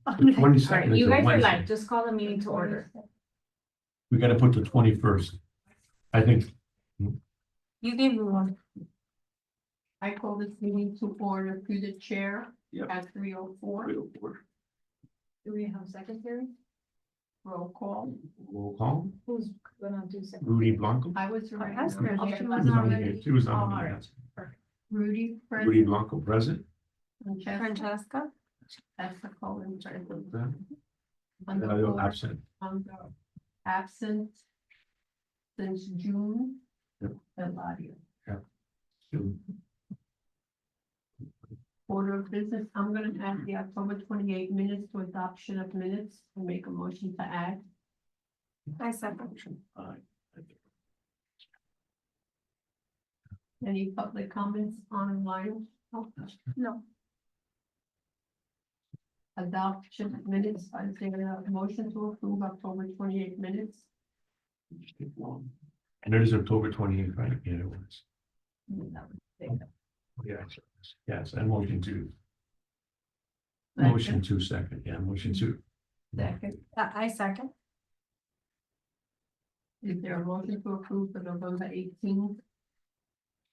The Alright, 22nd is you a guys are Wednesday. live, just call the meeting to order. We gotta put the 21st. I think, You gave me one. I call this meeting to order through the chair Yep. at 3:04. Do we have secretary? Roll call. roll call, Who's gonna do secretary? Rudy Blanco. I was right. That's good. Okay, She She was was not on ready. here. She was Oh, on all here. right. Rudy, Rudy present. Blanco present. Francesca, Francesca? that's the calling present. Yeah. On the Dario board, absent. absent since June. Yep. Eladio. Two. Order of business, I'm gonna add the October 28 minutes to adoption of minutes and make a motion to add. I second. Aye. Any public comments online? No. Adoption of minutes, is there a motion to approve October 28 minutes? And it is October 28th, right? Yeah, it was. Yes, and motion to second, yeah, motion to. Second, I second. is there a motion to approve the November 18th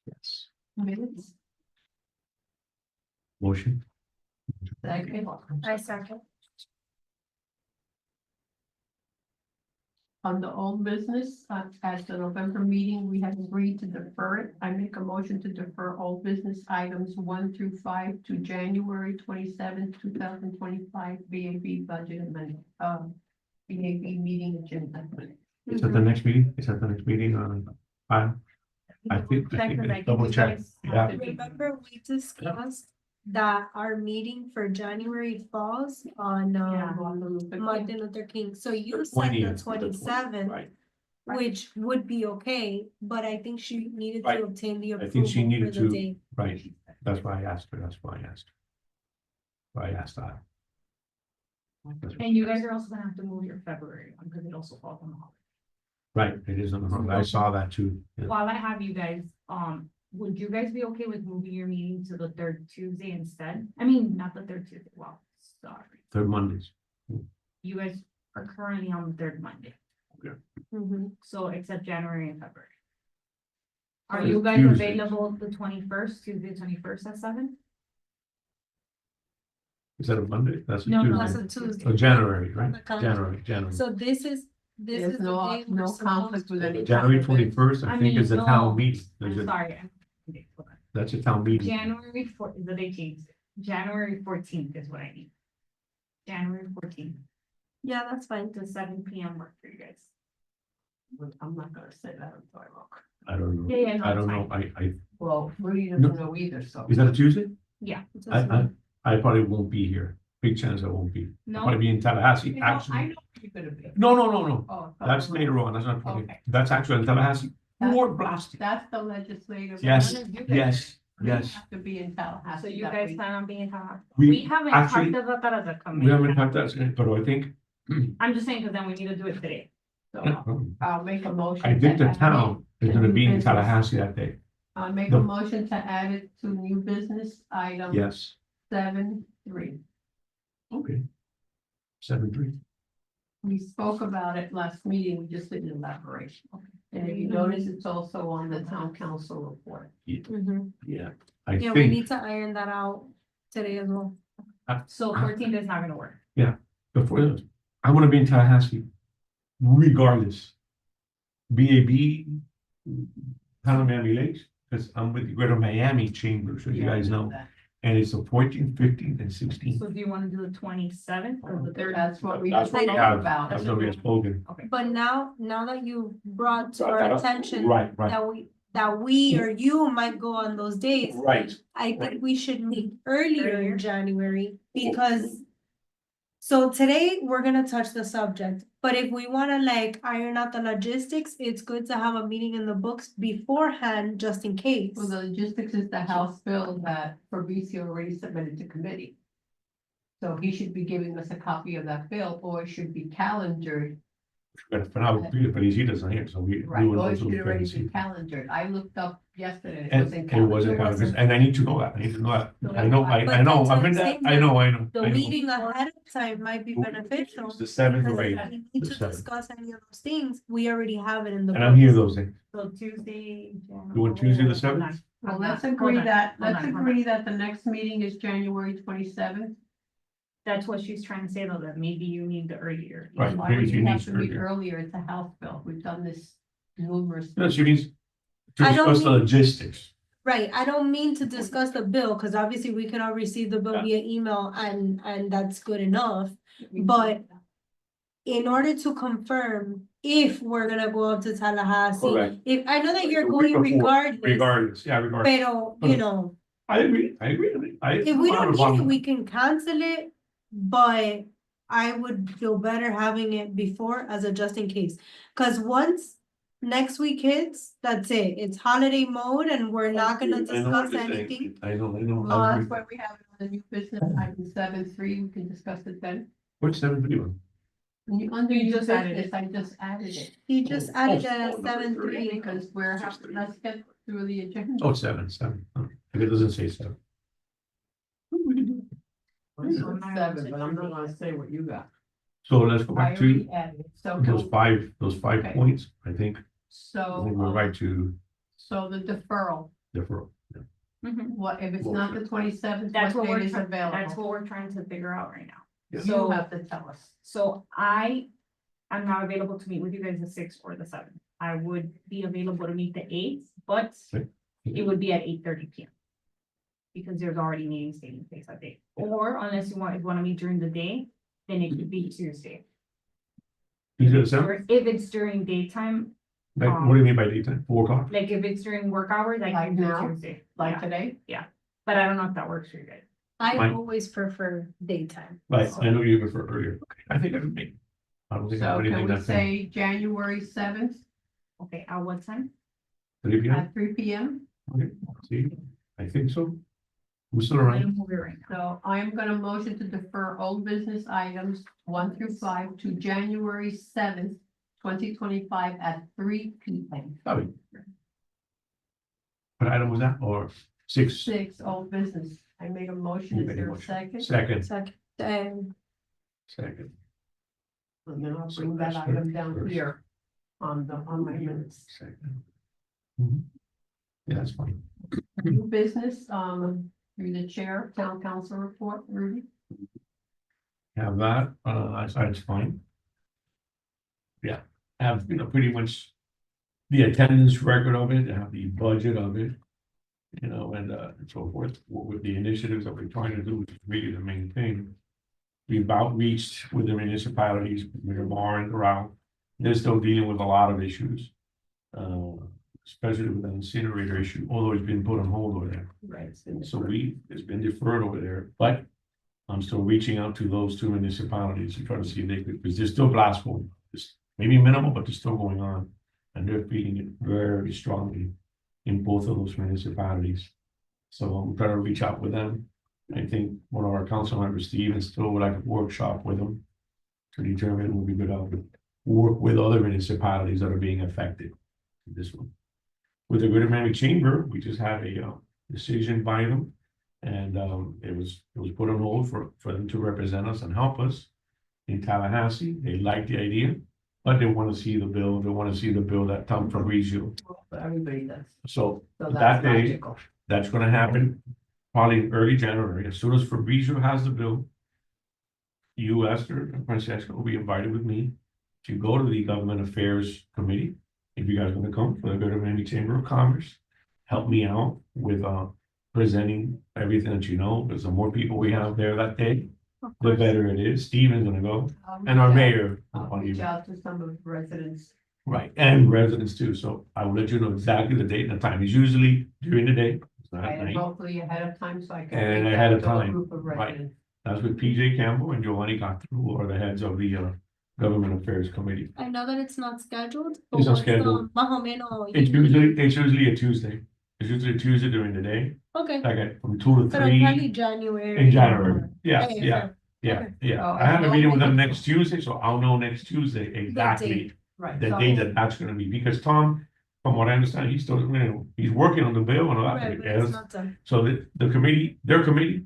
Yes. minutes? Motion. Second, I second. on the old business, at the November meeting, we had agreed to defer it. I make a motion to defer all business items 1 through 5 to January 27th, 2025 BAB budget amendment, BAB meeting agenda. Is that the next meeting? Is that the next meeting on? I think, double check. Yeah. Remember, we discussed that our meeting for January falls on, Martin Luther King, so you said the 20th, 27th, Right, which would be okay, but I think she needed Right. to obtain the I think she approval for needed the to- date. right, that's why I asked her, that's why I asked. Why I asked that. And you guys are also gonna have to move your February one, because it also falls on the holiday. Right, it is on the holiday, I saw that too. Yeah. While I have you guys, would you guys be okay with moving your meeting to the third Tuesday instead? I mean, not the third Tuesday, well, sorry. Third Mondays, You guys are currently on the third Monday, Mhm. so except January and February. Are Third you guys Tuesdays. available the 21st, Tuesday, 21st at 7? is that a Monday? That's a No, no, That's Tuesday. a Tuesday. Oh, January, right? the calendar. January. So this is There's the no, day we're no supposed conflict with any. January kind of event. 21st, I think is the town meeting. I'm There's a, sorry. Okay, hold on. that's a town meeting. January 4th, the day changed. January 14th is what I need. January 14th Yeah, that's fine. to 7 PM work for you guys. I'm not gonna say that, I'm sorry, Mark. I don't know. Yeah, no, I don't it's know, Well, Rudy No. doesn't know either, so. is that a Tuesday? It's a I probably won't be here. Big chance I won't be. I'll No, probably be in Tallahassee, You know, I actually. know you're gonna be. No. Oh, That's later on, that's not, probably- Okay. that's actually in Tallahassee. That's- Or Boston. That's the legislative. Yes, one. You guys- yes, we yes. Have to be in Tallahassee. so you that guys week. plan on being in town? We We haven't actually- talked about that as a We committee. haven't had that, but I think. I'm just saying, because then we need to do it today. So, I'll make a motion. I think to the add town it is to gonna new be in business. Tallahassee that day. I'll make The- a motion to add it to new business item. Yes, 7.3. okay. 7-3. We spoke about it last meeting, we just didn't elaborate. And if you notice, it's also on the town council report. Mhm. Yeah, I Yeah, we think, need to iron that out today as well. so 14th is not gonna work. before, I wanna be in Tallahassee regardless. BAB, Town of Miami Lakes, because I'm with the Greater Miami Chamber, so you Yeah, I guys know. that. And it's the 14th, 15th, and 16th. So do you want to do the 27th or the 30th? That's what we That's what we spoke have. about. That's gonna be a slogan. Okay. But now that you brought to our attention Right, right, that we or you might go on those days, right. I think we should meet earlier in January because. So today, we're gonna touch the subject, but if we wanna like iron out the logistics, it's good to have a meeting in the books beforehand, just in case. Well, the logistics is the House bill that Fabricio already submitted to committee. So he should be giving us a copy of that bill, or it should be calendared But for now, Felicitas not here, so we Right, will well, it also should already Felicity. be calendared. I looked up yesterday. And it wasn't counted, and I need to know that, I need to know that. I know, I But know, that's I've what been I'm that, saying, I know, I know. The I know. meeting ahead of time might be beneficial. It's the seventh or Because eighth, if we need the to seventh. discuss any of those things, we already have it in the. And I'm here books. those days. So Tuesday. You want Tuesday the Hold 7th? on, Well, hold let's on, agree hold on, that, hold let's on, hold agree on. that the next meeting is January 27th. That's what she's trying to say though, that maybe you need the earlier. Right. Why maybe would she you have needs to meet earlier. earlier? It's a House bill. We've done this numerous. No, she needs to I don't discuss the mean- logistics. Right, I don't mean to discuss the bill, because obviously we can all receive the bill Yeah. via email and that's good enough. But in order to confirm if we're gonna go up to Tallahassee, Correct. if, I know that you're The week going before, regardless, Regardless, yeah, regardless. pero, you know, I agree, I agree. if we don't need it, we can cancel it, but I would feel better having it before as a just in case. Cause once next week hits, that's it, it's holiday mode and we're not gonna discuss anything. I know, Well, I that's agree. why we have it on the new business item 7.3. We can discuss it then. What's 7:31? Under You new just added business, I just added it. He just Oh, added oh, it at number 7:3. Because let's get through the agenda. Oh, 7. Oh, if it doesn't say 7. We can do it. So now Seven, it's but I'm not gonna say what you got. So let's go I back to already added it. So, those five Okay. points, I think so, we're right to so the deferral, defer. Mhm. what, if it's not the 27th, That's what what we're date is trying, that's available? what we're trying to figure out right now. Yeah. You So, have to tell us. so I'm not available to meet with you guys the 6th or the 7th. I would be available to meet the 8th, but Okay. it would be at 8:30 PM. Because there's already meetings taking place that day, or unless you want to meet during the day, then it could be Tuesday. Tuesday the 7th? Or if it's during daytime, Like, what do you mean by daytime? 4 o'clock? like if it's during work hours, I Like can do now? Tuesday. Like Yeah, today? but I don't know if that works for you guys. I Fine. always prefer daytime. Right, so- I know you prefer earlier. Okay, I think I can make. I don't think I So have can anything we that day. say January 7th Okay, at what time? 3 p.m.? at 3 PM? Okay, see, I think so. We're still I'm around. gonna move it right now. So I am gonna motion to defer old business items 1 through 5 to January 7th, 2025 at 3 PM. Sorry. What item was that? Or 6? 6, old business. I made a motion. You Is made a there a motion. second? Second, Second, second. And then I'll So bring that that's item down first. here on my minutes. Second. Mhm. Yeah, that's fine. New business, through the chair, town council report, Rudy. Have that, I thought it's fine. Yeah, have, pretty much the attendance record of it, have the budget of it. And so forth, with the initiatives that we're trying to do, which is really the main thing. We've outreached with the municipalities, Miramar and Doral. They're still dealing with a lot of issues. Especially with the incinerator issue, although it's been put on hold over there. Right. So it's been deferred over there, but I'm still reaching out to those 2 municipalities to try to see if they could, because there's still blast going. It's maybe minimal, but they're still going on. And they're feeling it very strongly in both of those municipalities. So I'm trying to reach out with them. I think one of our council members, Steven, still would like a workshop with them to determine what we could work with other municipalities that are being affected. This one. With the Greater Miami Chamber, we just had a decision by them. And it was put on hold for them to represent us and help us in Tallahassee. They like the idea, but they want to see the bill. They want to see the bill that Tom Fabrizio. Everybody does. So So that that's day, logical. that's gonna happen probably in early January. As soon as Fabrizio has the bill, you, Esther, and Francesca will be invited with me to go to the Government Affairs Committee. If you guys want to come for the Greater Miami Chamber of Commerce, help me out with presenting everything that you know, because the more people we have there that day, of the course. better it is. Steven's gonna go, I'll and our reach out- mayor. I'll reach out to some of the residents. Right, and residents too, so I will let you know exactly the date and the time. It's usually during the day. It's not at Right, and night. hopefully ahead of time, so I can. And reach ahead out of to a time, Group of right. residents. That's with PJ Campbell and Giovanni Gattu, who are the heads of the Government Affairs Committee. I know that it's not scheduled. but It's not what's the scheduled. más o menos It's usually- usually a Tuesday. It's usually a Tuesday during the day, Okay, like from 2 to pero 3 probably January. in January. Yeah, Okay, yeah. fair. Yeah, Okay. yeah, So I have a as meeting long with as them it's- next Tuesday, so I'll know next Tuesday exactly Right. the so- day that that's gonna be, because Tom, from what I understand, he's still, he's working on the bill and all that, Right, but but it's yes. not done. So the committee, their committee,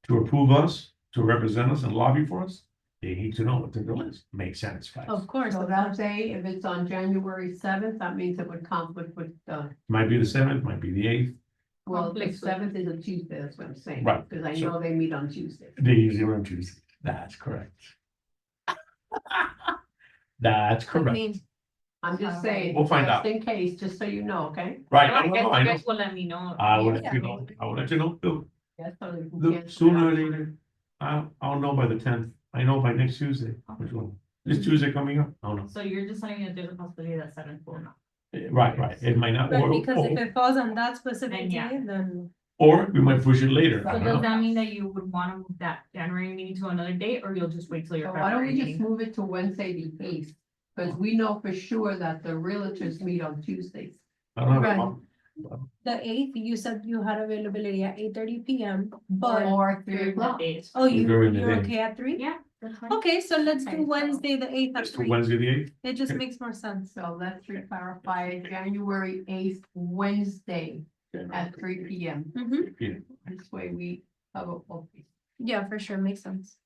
to approve us, to represent us and lobby for us, they need to know what the bill is, makes sense, guys. Of course. So of that course. day, if it's on January 7th, that means it would conflict with, Might be the seventh, might be the eighth, well, the Conflicts with- 7th is a Tuesday, that's what I'm saying. Right. Because I So- know they meet on Tuesday. they usually run Tuesday, that's correct. That's I correct, mean, I'm just saying. We'll find just out. in case, just so you know, okay? right, I guess I you know, guys will let me know. I will let Yeah. you know, I will let you know, Bill. Yes, so that we can The cancel sooner or that. later, I'll know by the 10th, I know by next Tuesday, which one, this Tuesday coming up, I don't know. So you're just telling me that there's a possibility that 7th will not. Right, it might not, but because if it falls on that specific Then, yeah. day, then or we might push it later, I So don't does know. that mean that you would wanna move that January meeting to another date, or you'll just wait till your So why don't February we just meeting? move it to Wednesday the 8th? Because we know for sure that the realtors meet on Tuesdays. I don't have a Right. problem. the eighth, you said you had availability at 8:30 PM, but, Or 3 During the o'clock. days. oh, During the you're day. okay at 3? Yeah, that's fine. Okay, so let's Okay, do so- Wednesday, the 8th at Let's do 3. Wednesday the eighth, It just Okay. makes more sense. So let's clarify January 8th, Wednesday at 3 PM. Mm-hmm, This way we have a focus. yeah, for sure, makes sense.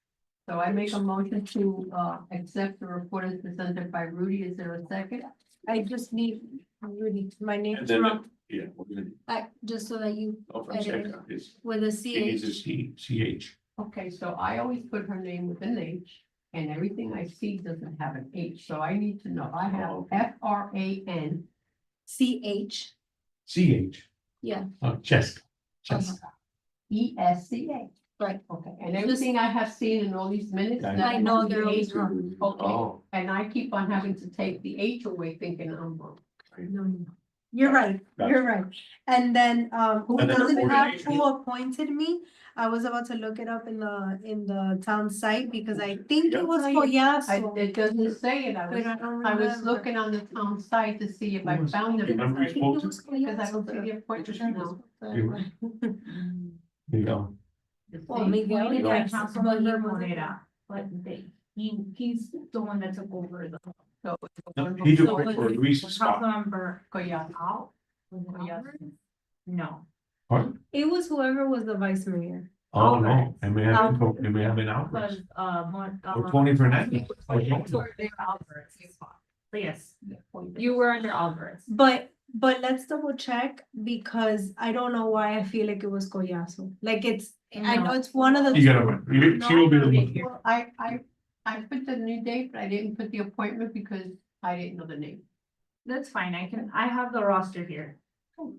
So I make a motion to accept the report as presented by Rudy. Is there a second? I just need, Rudy, my And name's then- wrong, yeah, we're gonna, just so that you, oh, Francesca, is, with a she needs CH. a CH. Okay, so I always put her name with an H and everything I see doesn't have an H. So I need to know. I have Oh. FRAN. CH, CH, yeah, Cheska, Uh-huh. Cheska. ESCA. right. Okay, and everything I have seen in all these minutes. I that I know has the they're always H. wrong. Okay, Oh, and I keep on having to take the H away thinking I'm wrong. No, you're right, you're right. And then, who And then doesn't have, coordination. who appointed me? I was about to look it up in the town site because I think Yeah. it was Collazo. It doesn't say it. But I don't I was remember. looking on the town site to see if I Who was- found it. Remember I you think spoke it to- was Because I Collazo, don't see the the- appointment now. there you go. Well, Miguel, We yeah, got Councilmember Morera, but he's the one that took over the. So. He took So over was for Luis's spot. Councilmember Collazo. out? Was it Alvarez? No. Pardon? It was whoever was the vice mayor. Oh, no, Alvarez. it may have been, it may have been Because, Alvarez. Or Tony Fernandez. Or You Tony. were under Alvarez. Yes, you were under Alvarez. But let's double check because I don't know why I feel like it was Collazo. Like I know No. it's one of the. You gotta, she will be the one. Well, I put the new date, but I didn't put the appointment because I didn't know the name. That's fine, I have the roster here.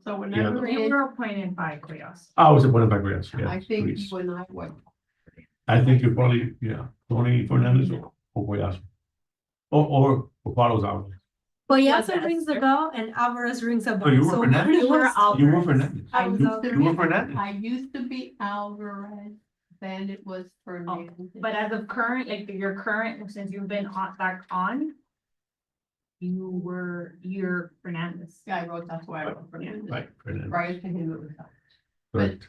So whenever They it is, were appointed by Coyos. I was appointed by Grace, yeah. I think please. you and I were. I think you probably, yeah, Tony Fernandez or Guayas. Or Carlos Alvarez. Collazo Yes, rings a sir. bell and Alvarez rings a bell. Oh, you were So Fernandez? it You were was- Alvarez. You were Fernandez. I was used out to there. You were be, Fernandez. I used to be Alvarez, then it was Fernandez. But as of current, like your current, since you've been on back on. You're Fernandez. Yeah, I wrote, that's why I wrote Fernandez. Right, Fernandez. Prior to him, it was Alvarez. But Correct.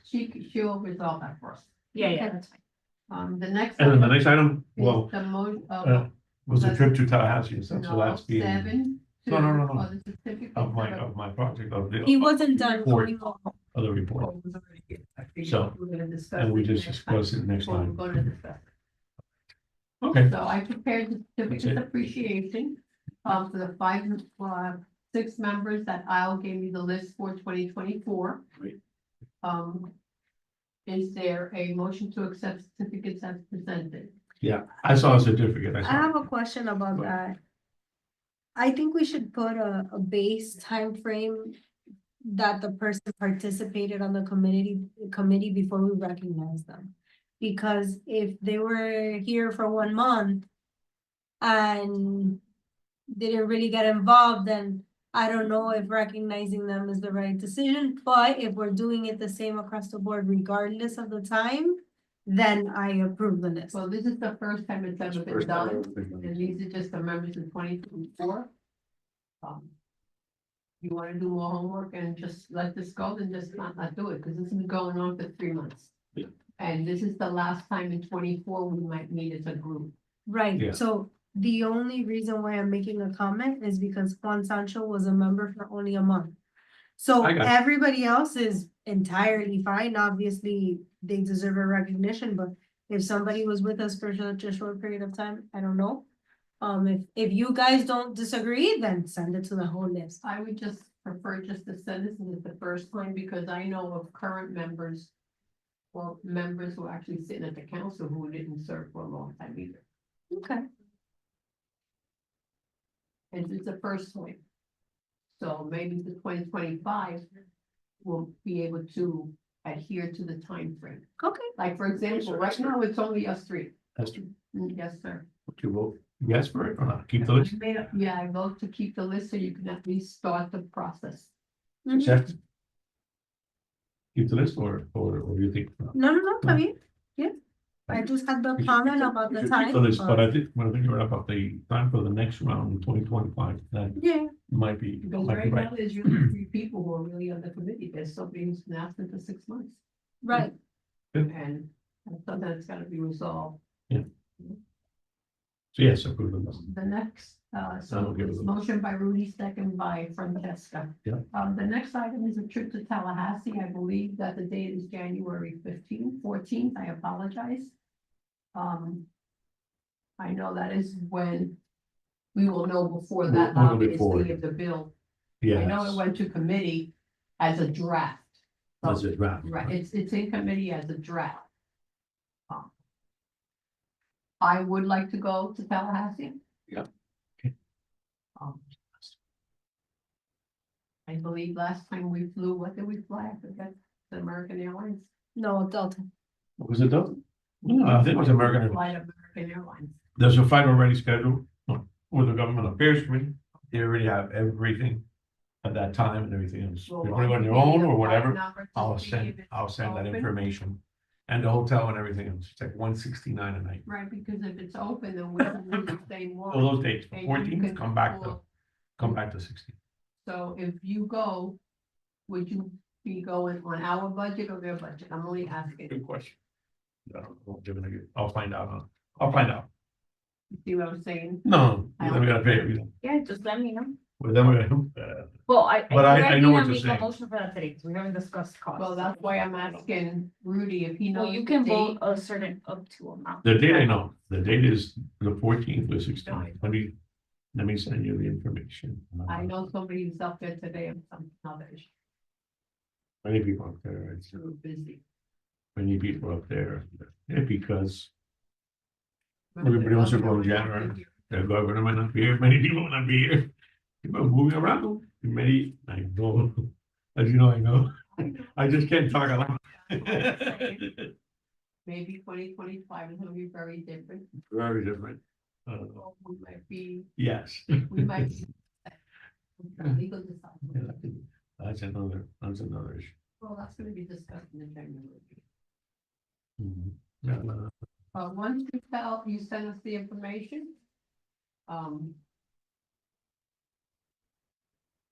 she'll resolve that for us. Yeah, Okay. yeah, that's fine. The next. And then the item next item, is well, The was a trip to Tallahassee and stuff, so No, that's the end 7. No, no, no, no. Oh, the certificate of my project of the. He wasn't done Report. going over. Of the report. Oh, it was already here. I figured So, we were gonna discuss And we it just next time. discuss it next Well, we're time. gonna discuss it. Okay, So I prepared the certificate of appreciation, for the 6 members that Isle gave me the list for 2024. Great. Is there a motion to accept certificates as presented? yeah, I saw a certificate, I I saw. have a question about Go that. I think we should put a base time frame that the person participated on the committee before we recognize them. Because if they were here for 1 month and didn't really get involved, then I don't know if recognizing them is the right decision, but if we're doing it the same across the board regardless of the time, then I approve the list. Well, this is the first time it's ever been First time done, I've ever been done. and these are just the members of 2024. You wanna do more homework and just let this go, then just not do it, because this has been going on for 3 months. Yeah. And this is the last time in 24 we might meet as a group. Yeah. Right, so the only reason why I'm making a comment is because Juan Sancho was a member for only a month. So I got it. everybody else is entirely fine, obviously, they deserve a recognition, but if somebody was with us for such a short period of time, I don't know. If you guys don't disagree, then send it to the whole list. I would just prefer just to send this as the first time, because I know of current members. Or members who are actually sitting at the council who didn't serve for a long time either. Okay. And it's the first time. So maybe the 2025 will be able to adhere to the time frame. Okay. Like, for example, right now it's only us three. That's true. Yes, sir. Would you vote yes for it or not? Keep the list. Yeah, I vote to keep the list so you can at least start the process. Mhm. Check. Keep the list or do you think? No, I mean, yeah, I just had the comment about We the should time. keep the list, but but- I think when I think about the time for the next round in 2025, that Yeah, might be. Because might be right right. now, there's usually three people who are really on the committee. There's somebody who's been absent for 6 months. right, And sometimes it's gotta be resolved. So yes, approve the list. The next, I so will give it it's a- motion by Rudy, second by Francesca. Yeah. The next item is a trip to Tallahassee. I believe that the date is January 14th. I apologize. I know that is when we will know before that, We'll know before. obviously, if the bill. I Yes. know it went to committee as a draft. So- That's it, right. Right, it's in committee as a draft. I would like to go to Tallahassee. Yeah. Okay. Um, I believe last time we flew, what did we fly? I forget, the American Airlines. no, Delta. Was it done? No, I think it was American. Airlines. Flight American Airlines. There's a fight already scheduled with the government affairs committee. They already have everything at that time and everything else. Well, They're why putting it on don't their we own get a or flight whatever. number to I'll see send, if it's I'll send that open? information. And the hotel and everything else. It's like 169 a night. Right, because if it's open, then we can use the same one. All those dates, And you 14th, can come back pull- to 16. So if you go, would you be going on our budget or their budget? I'm only asking. Good question. I don't know, they're gonna get- I'll find out, I'll find out. See what I'm saying? No, then we gotta pay it. Yeah, just let me know. Well, then we're gonna, Well, I. But I know what you're Make a saying. motion for that today, because we haven't discussed costs. Well, that's why I'm asking Rudy if he knows. Well, you the can date. vote a certain up to amount. the date I know, the date is the 14th or 16th. Let me send you the information. I know somebody's up there today on some other issue, Many people up there, it's too busy. many people up there, yeah, because everybody wants to go in January. The governor might not be here, many people might not be here. People are moving around, many, I know, as you know, I know, I just can't talk a lot. Maybe 2025 is gonna be very different. Very different. We might be, Yes. we might. be- Legal decide. That's another issue. Well, that's gonna be discussed in the January. Mhm. Yeah, Once you send us the information.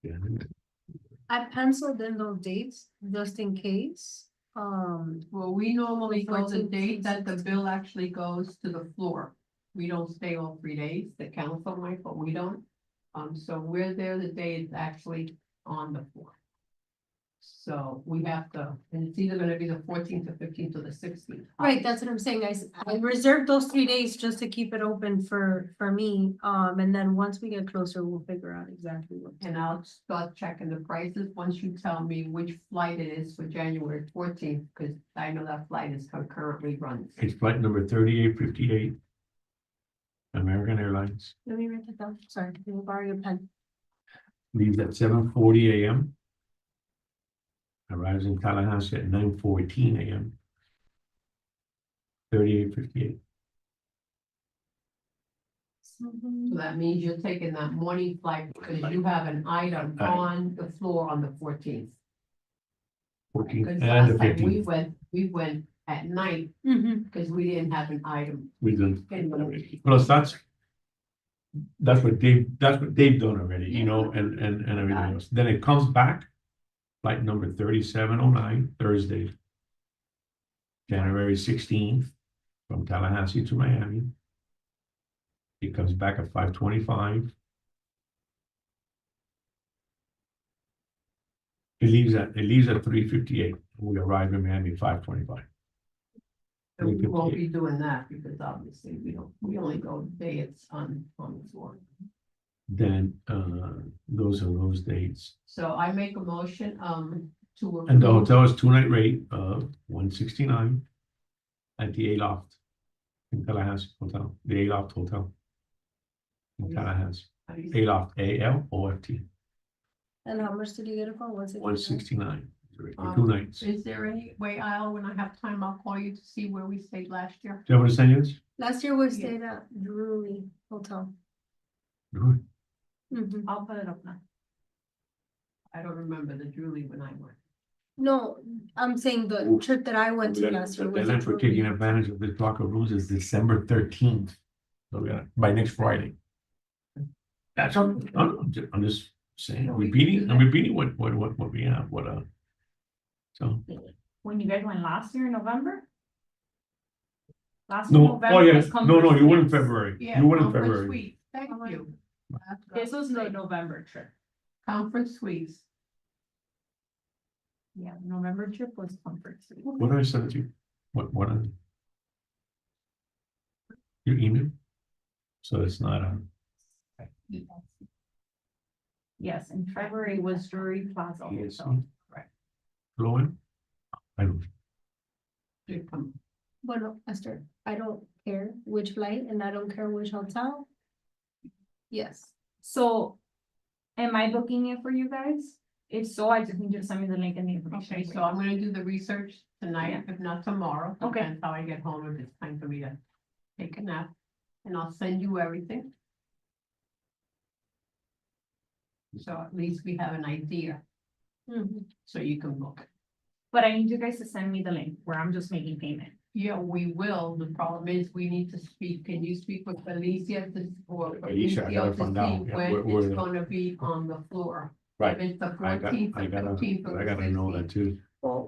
yeah. I penciled in those dates just in case, Well, we normally go the 14th, date that the bill actually goes to the floor. We don't stay all 3 days, the council might, but we don't. So we're there the day it's actually on the floor. So we have to, and it's either gonna be the 14th or 15th or the 16th. right, that's what I'm saying, I reserved those 3 days just to keep it open for me, and then once we get closer, we'll figure out exactly what. And I'll start checking the prices once you tell me which flight it is for January 14th, because I know that flight is concurrently runs. It's flight number 3858. American Airlines Let me write that down, sorry, can you borrow your pen? leaves at 7:40 a.m. Arrives in Tallahassee at 9:14 a.m. 3858. So that means you're taking that morning flight because you have an item Right. on the floor on the 14th. 14th Because and the last time 15th. we went at night Mm-hmm. because we didn't have an item. We done. in Plus, that's what they've done already, you know, and everything else. Then it comes back. Flight number 3709, Thursday. January 16th, from Tallahassee to Miami. He comes back at 5:25. It leaves at 3:58. We arrive in Miami at 5:25. So we won't be doing that because obviously we only go the day it's on the floor. Then, those are those dates. So I make a motion, to. And the approve- hotel is 2-night rate of 169 at the Aloft in Tallahassee Hotel, the Aloft Hotel. In Tallahassee, How do you say- Aloft, ALOFT, And how much did you get it for? 169, for 2 Um, nights. Is there any way, Al, when I have time, I'll call you to see where we stayed last year? Do you have what the same is? Last year we stayed at Drury Hotel. Good. Mhm. I'll put it up now. I don't remember the Julie when I went. No, I'm saying the trip that I went to last year The was. deadline for at Drury. taking advantage of this block of rooms is December 13th. So we got, by next Friday. That's, I'm just saying, No, we can repeating, do I'm that. repeating what we have, so. When you guys went last year in November? Last No, November oh yeah, was no, you Comfort went in Suites. February, Yeah, you went in Comfort February. Suites. Thank Alright. you. This was the November trip. Comfort Suites. Yeah, November trip was Comfort Suites. What did I send you? What? Your email? So it's not Yes, in February was Drury Plaza Yes. Hotel. Flowing? I don't, Did come. Bueno, Esther, I don't care which flight and I don't care which hotel. Yes, So, am I booking it for you guys? If so, I just need you to send me the link and the information. Okay, so I'm gonna do the research tonight, Yeah. if not tomorrow. Okay. Depends how I get home, if it's time for me to take a nap. And I'll send you everything. So at least we have an idea, Mhm. so you can book it. But I need you guys to send me the link where I'm just making payment. Yeah, we will. The problem is we need to speak. Can you speak with Felicia or Felicia, I gotta to find see out, yeah, when where it's the- gonna be on the floor? right, If it's the I 14th, the 15th, or the gotta know that 16th. too. Well,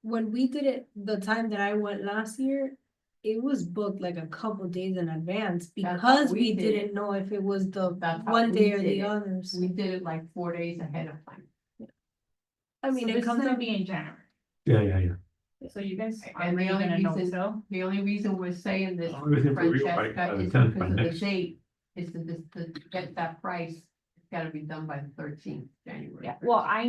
when we did it, the time that I went last year, it was booked like a couple days in advance That's how because we we did it. didn't know if it was the That's how one we day or did the it. others. We did it like 4 days ahead of time. I mean, So it this is comes gonna up. be in January. Yeah. So you guys are And the really only gonna know reason- still? The only reason we're saying this, Everything for real by Francesca, the is 10th, because by of the next. date, is to get that price. It's gotta be done by the 13th, January. Yeah, well, I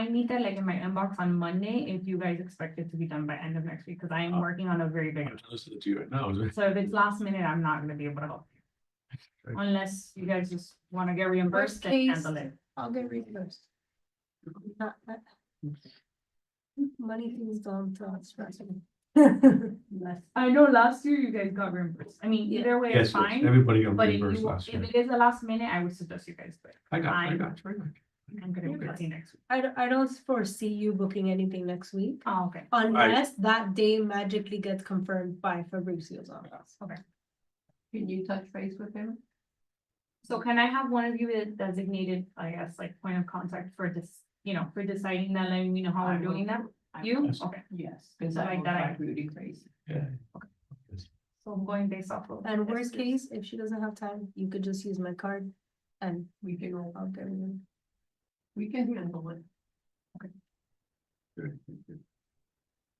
need that like in my inbox on Monday if you guys expect it to be done by end of next week, because I am working on a very big. I'm listening to you right now, is it? So if it's last minute, I'm not gonna be able to help you. Okay. Unless you guys just wanna get reimbursed and case- handle it. I'll get reimbursed. Money things don't stress me. Unless- I know last year you guys got reimbursed. I mean, Yeah. either way, Yes, it's yes, fine. everybody got But if reimbursed you, last if year. it is the last minute, I would suggest you guys do it. I got fine. you. I'm gonna be busy next week. I don't foresee you booking anything next week. Oh, okay. Unless that day magically gets confirmed by Fabrizio's office. Okay. Can you touch base with him? So can I have one of you that designated, I guess, like point of contact for this, for deciding that, letting me know how I we're will. doing that? I You? Yes. Okay, Yes, because So I like will that, drive Rudy crazy. Yeah. so I'm going based off of. And worst this. case, if she doesn't have time, you could just use my card and We can, I'll get it in. we can handle it. Good.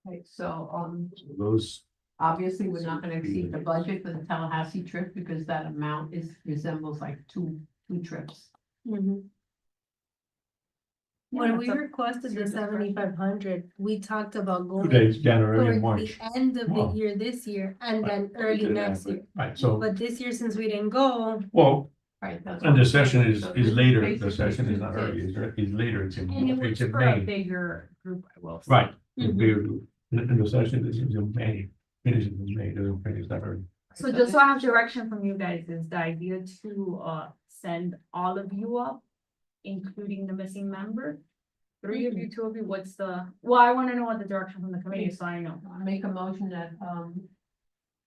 Okay, so, So those, obviously, we're not gonna exceed the budget for the Tallahassee trip because that amount resembles like two trips. Mhm. Yeah, When we that's up- requested it's the your discretion. 7,500, we talked about 2 going days, January and towards March. the end of the Wow. year this year and Right. then early Didn't next happen. year. Right, so, But this year, since we didn't go, well, Right. That's and what the I'm session saying. is So this later, the basically session is two not days. early, it's later, it's And it in was for a May. bigger group, I will say. Right, Mhm. bigger, and the session is in May, finishes in May, doesn't finish that early. So just so I have direction from you guys, is the idea to send all of you up, including the missing member? 3 of you, 2 of you, what's the, well, I wanna know what the direction from the committee is, so I know. I make a motion that,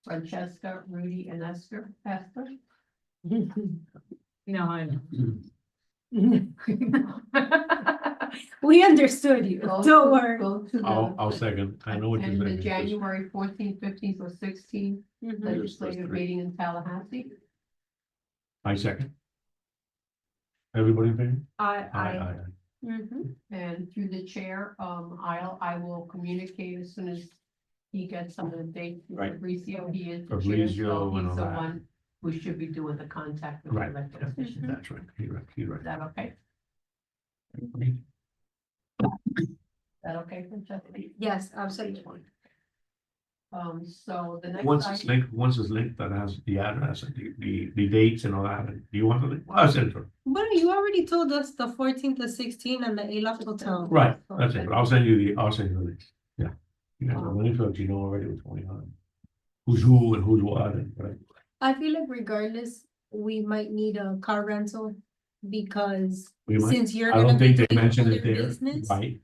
Francesca, Rudy, and Esther. You know how I know. We understood you, Go don't to- worry. Go to the. I'll second. I know what you're And the saying. January 14th, 15th, or 16th Mhm. legislative three. meeting in Tallahassee. I second. Everybody in favor? I, Aye. Mhm. And through the chair, I will communicate as soon as he gets some of the dates. with Right. Fabrizio, he is the chair, Fabrizio so and he's all the that. one who should be doing the contact with the Right. elected officials. That's right. You're right. You're Is right. that okay? Is that okay, Francesca? Yes, absolutely. So the next. Once it's linked, that has the address and the dates and all that. Do you want the link? Well, I'll send it to her. But you already told us the 14th, the 16th, and the Ayla Hotel. Right, that's it. But I'll send you the link. Yeah. You guys are running to you know already what's going on. Who's who and who's what and right. I feel like regardless, we might need a car rental because We might, since you're I gonna don't be think they doing mentioned other it there, business, right?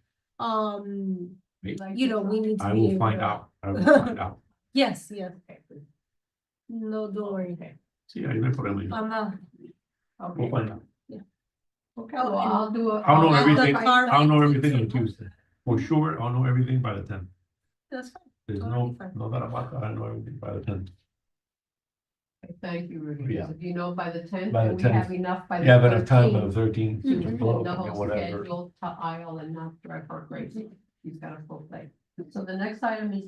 you know, we need to I be will able find to- out. I will find out. Yes, yes. No, don't worry. Okay, See, I even put them in. I'm not. We'll okay, find out. okay, well, I'll do a. I'll know At the everything, car I'll know rental everything on too. Tuesday. For sure, I'll know everything by the tenth. That's fine. There's Totally no, fine. no doubt about that. I know everything by the tenth. Thank you, Rudy. Yeah. If you know by the tenth, By the and we 10th. have enough by the. You have enough time by 13th the thirteenth. To Mhm. move the whole Whatever. schedule to aisle and not drive her crazy. She's got a full plate. So the next item is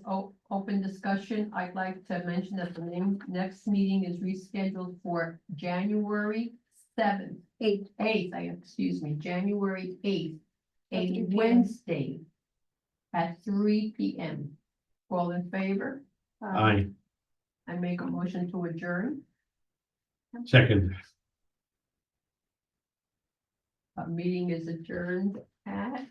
open discussion. I'd like to mention that the next meeting is rescheduled for January 7th, 8th, excuse me, January 8th, At a 3 p.m. Wednesday at 3 p.m. All in favor? Aye, I make a motion to adjourn. second. Meeting is adjourned at